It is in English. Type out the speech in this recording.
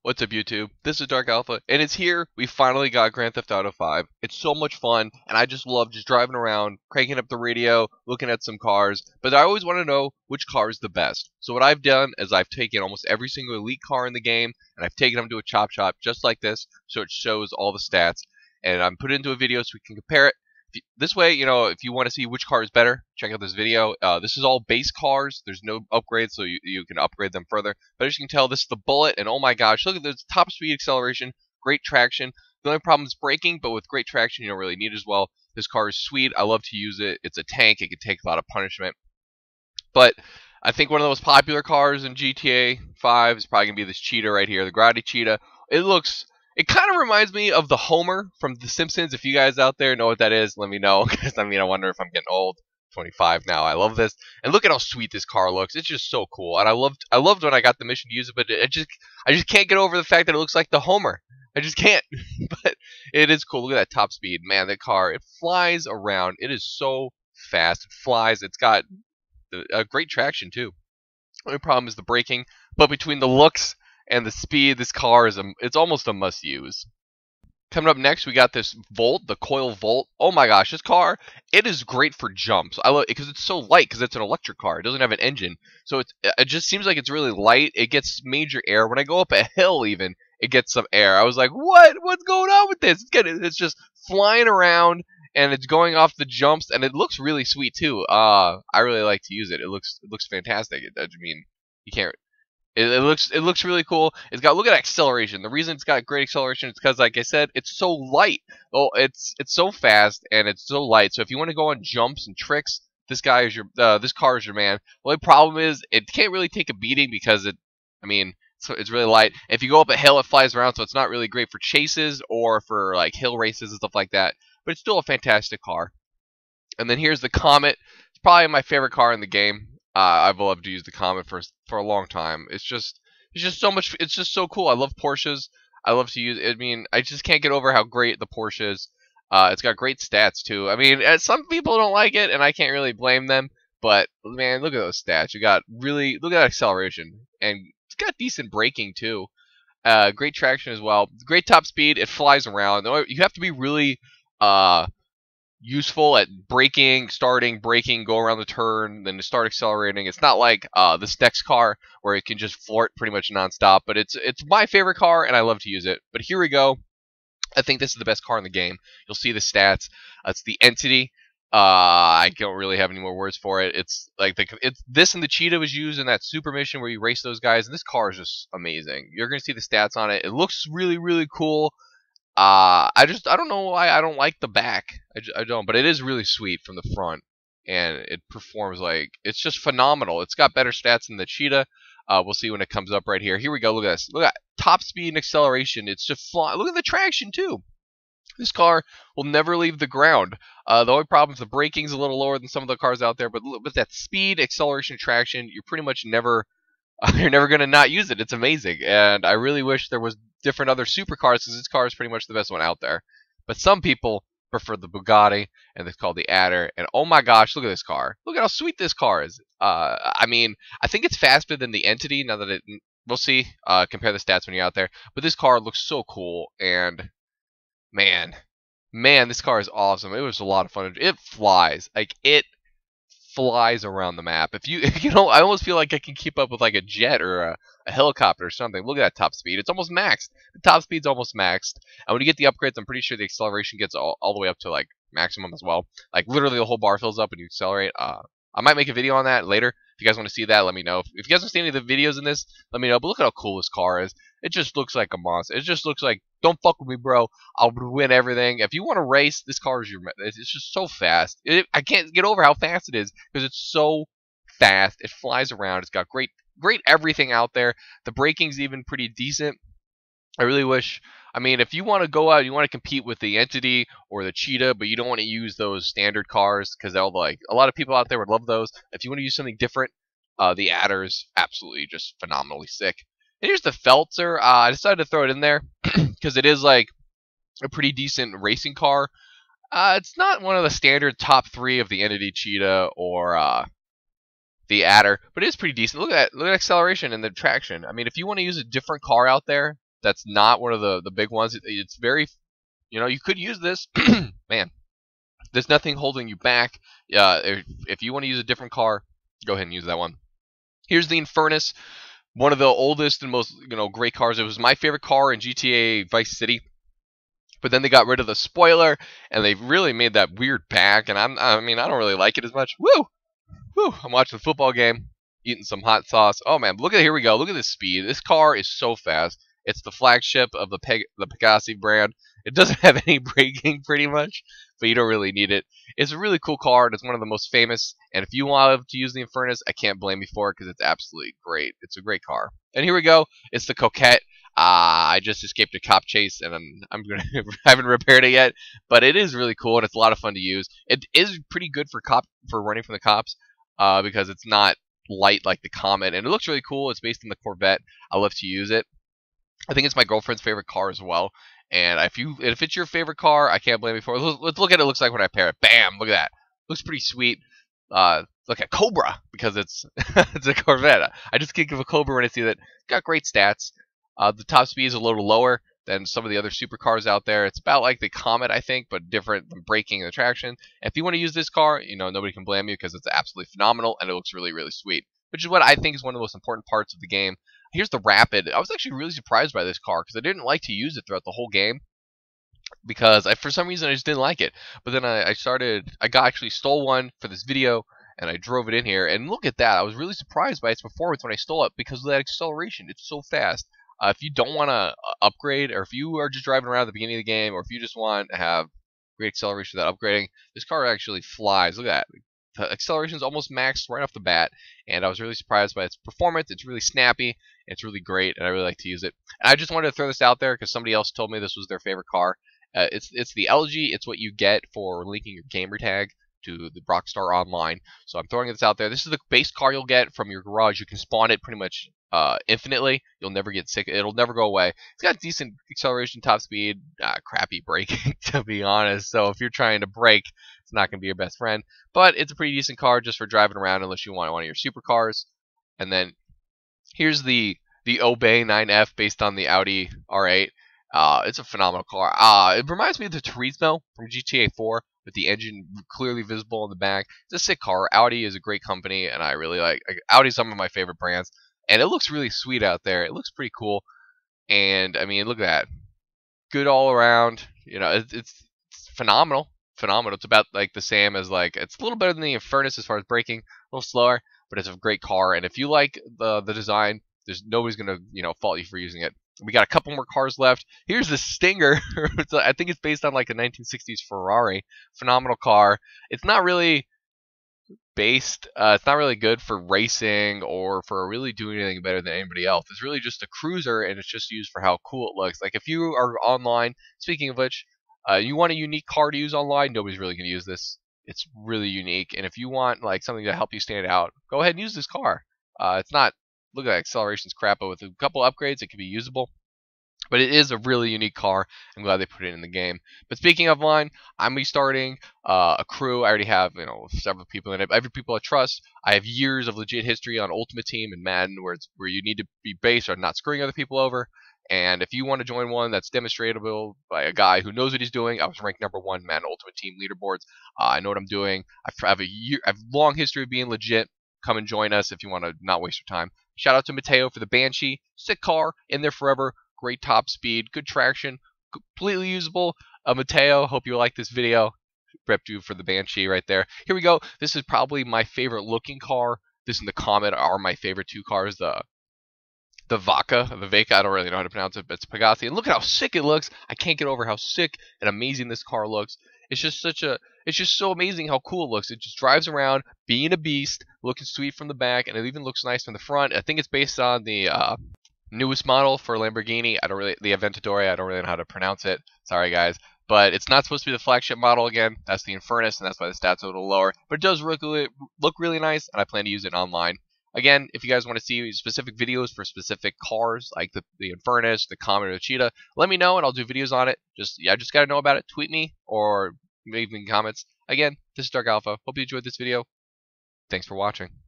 What's up, YouTube? This is Dark Alpha, and it's here. We finally got Grand Theft Auto 5. It's so much fun, and I just love just driving around, cranking up the radio, looking at some cars. But I always want to know which car is the best. So what I've done is I've taken almost every single elite car in the game, and I've taken them to a chop shop just like this, so it shows all the stats. And I'm put it into a video so we can compare it. This way, if you want to see which car is better, check out this video. This is all base cars. There's no upgrades, so you can upgrade them further. But as you can tell, this is the Bullet, and oh my gosh, look at this top speed acceleration, great traction. The only problem is braking, but with great traction, you don't really need it as well. This car is sweet. I love to use it. It's a tank. It can take a lot of punishment. But I think one of the most popular cars in GTA 5 is probably going to be this Cheetah right here, the Grady Cheetah. It kind of reminds me of the Homer from The Simpsons. If you guys out there know what that is, let me know. Because I wonder if I'm getting old. 25 now. I love this, and look at how sweet this car looks. It's just so cool, and I loved when I got the mission to use it. But I just can't get over the fact that it looks like the Homer. I just can't. But it is cool. Look at that top speed, man. That car, it flies around. It is so fast. It flies. It's got a great traction too. The only problem is the braking. But between the looks and the speed, this car it's almost a must-use. Coming up next, we got this Volt, the Coil Volt. Oh my gosh, this car, it is great for jumps. I love it because it's so light because it's an electric car. It doesn't have an engine. So it just seems like it's really light. It gets major air. When I go up a hill even, it gets some air. I was like, what? What's going on with this? It's just flying around and it's going off the jumps and it looks really sweet too. I really like to use it. It looks fantastic. You can't. It looks really cool. Look at acceleration. The reason it's got great acceleration is because, like I said, it's so light. Oh, it's so fast and it's so light. So if you want to go on jumps and tricks, this car is your man. The only problem is it can't really take a beating because it's really light. If you go up a hill, it flies around, so it's not really great for chases or for like hill races and stuff like that. But it's still a fantastic car. And then here's the Comet. It's probably my favorite car in the game. I've loved to use the Comet for a long time. It's just so much. It's just so cool. I love Porsches. I love to use. I just can't get over how great the Porsche is. It's got great stats too. Some people don't like it, and I can't really blame them. But man, look at those stats. Look at that acceleration, and it's got decent braking too. Great traction as well. Great top speed. It flies around. You have to be really useful at braking, starting, braking, go around the turn, then to start accelerating. It's not like this next car where it can just flirt pretty much nonstop, but it's my favorite car and I love to use it. But here we go. I think this is the best car in the game. You'll see the stats. It's the Entity. I don't really have any more words for it. It's like this and the Cheetah was used in that super mission where you race those guys, and this car is just amazing. You're gonna see the stats on it. It looks really, really cool. I don't know why I don't like the back. I don't, but it is really sweet from the front, and it performs it's just phenomenal. It's got better stats than the Cheetah. We'll see when it comes up right here. Here we go. Look at this. Look at top speed and acceleration. It's just flying. Look at the traction too. This car will never leave the ground. The only problem is the braking's a little lower than some of the cars out there, but with that speed, acceleration, traction, you're pretty much never you're never gonna not use it. It's amazing, and I really wish there was different other supercars because this car is pretty much the best one out there. But some people prefer the Bugatti, and it's called the Adder. And oh my gosh, look at this car! Look at how sweet this car is. I think it's faster than the Entity. Now that we'll see. Compare the stats when you're out there. But this car looks so cool, and man, this car is awesome. It was a lot of fun. It flies it flies around the map. If you I almost feel like I can keep up with like a jet or a helicopter or something. Look at that top speed. It's almost maxed. The top speed's almost maxed. And when you get the upgrades, I'm pretty sure the acceleration gets all the way up to like maximum as well. Like literally the whole bar fills up when you accelerate. I might make a video on that later. If you guys want to see that, let me know. If you guys want to see any of the videos in this, let me know. But look at how cool this car is. It just looks like a monster. It just looks like, don't fuck with me, bro. I'll win everything. If you want to race, this car is it's just so fast. I can't get over how fast it is because it's so fast. It flies around. It's got great everything out there. The braking's even pretty decent. I really wish. If you want to go out, you want to compete with the Entity or the Cheetah, but you don't want to use those standard cars because they'll a lot of people out there would love those. If you want to use something different, the Adder's absolutely just phenomenally sick. And here's the Feltzer. I decided to throw it in there because it is like a pretty decent racing car. It's not one of the standard top 3 of the Entity, Cheetah, or the Adder, but it is pretty decent. Look at that acceleration and the traction. If you want to use a different car out there that's not one of the big ones. It's very, you could use this. Man, there's nothing holding you back. If you want to use a different car, go ahead and use that one. Here's the Infernus, one of the oldest and most great cars. It was my favorite car in GTA Vice City. But then they got rid of the spoiler, and they really made that weird back. And I mean, I don't really like it as much. Woo, woo! I'm watching the football game, eating some hot sauce. Oh man, look at here we go. Look at this speed. This car is so fast. It's the flagship of the Pegassi brand. It doesn't have any braking, pretty much, but you don't really need it. It's a really cool car, and it's one of the most famous. And if you want to use the Infernus, I can't blame you for it because it's absolutely great. It's a great car. And here we go. It's the Coquette. I just escaped a cop chase, and I'm gonna I haven't repaired it yet, but it is really cool and it's a lot of fun to use. It is pretty good for running from the cops, because it's not light like the Comet, and it looks really cool. It's based on the Corvette. I love to use it. I think it's my girlfriend's favorite car as well. And if it's your favorite car, I can't blame you for it. Let's look at it. Looks like when I pair it. Bam! Look at that. Looks pretty sweet. Look at Cobra because it's it's a Corvette. I just think of a Cobra when I see that. It's got great stats. The top speed is a little lower than some of the other supercars out there. It's about like the Comet, I think, but different than braking and traction. If you want to use this car, nobody can blame you because it's absolutely phenomenal and it looks really, really sweet. Which is what I think is one of the most important parts of the game. Here's the Rapid. I was actually really surprised by this car because I didn't like to use it throughout the whole game because for some reason I just didn't like it. But then I actually stole one for this video and I drove it in here. And look at that. I was really surprised by its performance when I stole it because of that acceleration. It's so fast. If you don't want to upgrade, or if you are just driving around at the beginning of the game, or if you just want to have great acceleration without upgrading, this car actually flies. Look at that. The acceleration is almost maxed right off the bat, and I was really surprised by its performance. It's really snappy, it's really great, and I really like to use it. And I just wanted to throw this out there because somebody else told me this was their favorite car. It's the LG. It's what you get for linking your gamer tag to the Rockstar Online. So I'm throwing this out there. This is the base car you'll get from your garage. You can spawn it pretty much infinitely. You'll never get sick. It'll never go away. It's got decent acceleration, top speed, crappy braking, to be honest. So if you're trying to brake, it's not going to be your best friend. But it's a pretty decent car just for driving around unless you want one of your supercars. And then here's the Obey 9F based on the Audi R8. It's a phenomenal car. It reminds me of the Turismo from GTA 4 with the engine clearly visible in the back. It's a sick car. Audi is a great company, and I really like Audi's some of my favorite brands. And it looks really sweet out there. It looks pretty cool. And, I mean, look at that. Good all around. It's phenomenal. Phenomenal. It's about, like, the same as, like, it's a little better than the Infernus as far as braking. A little slower, but it's a great car. And if you like the design, nobody's going to, fault you for using it. We got a couple more cars left. Here's the Stinger. I think it's based on, like, a 1960s Ferrari. Phenomenal car. It's not really it's not really good for racing or for really doing anything better than anybody else. It's really just a cruiser, and it's just used for how cool it looks. Like if you are online, speaking of which, you want a unique car to use online, nobody's really going to use this. It's really unique, and if you want like something to help you stand out, go ahead and use this car. It's not, look at that, acceleration's crap, but with a couple upgrades, it can be usable. But it is a really unique car. I'm glad they put it in the game. But speaking of mine, I'm restarting a crew. I already have several people in it. Every people I trust. I have years of legit history on Ultimate Team and Madden, where you need to be based on not screwing other people over. And if you want to join one that's demonstratable by a guy who knows what he's doing, I was ranked #1 Madden Ultimate Team leaderboards. I know what I'm doing. I have a long history of being legit. Come and join us if you want to not waste your time. Shout out to Mateo for the Banshee. Sick car, in there forever. Great top speed, good traction, completely usable. Mateo, hope you like this video. Repped you for the Banshee right there. Here we go. This is probably my favorite looking car. This and the Comet are my favorite two cars. The Vacca, I don't really know how to pronounce it, but it's Pegassi. And look at how sick it looks. I can't get over how sick and amazing this car looks. It's just so amazing how cool it looks. It just drives around, being a beast, looking sweet from the back, and it even looks nice from the front. I think it's based on the newest model for Lamborghini. The Aventador. I don't really know how to pronounce it. Sorry, guys. But it's not supposed to be the flagship model again. That's the Infernus, and that's why the stats are a little lower. But it does look really nice, and I plan to use it online. Again, if you guys want to see specific videos for specific cars, like the Infernus, the Comet, or the Cheetah, let me know, and I'll do videos on it. Just got to know about it. Tweet me, or leave me comments. Again, this is Dark Alpha. Hope you enjoyed this video. Thanks for watching.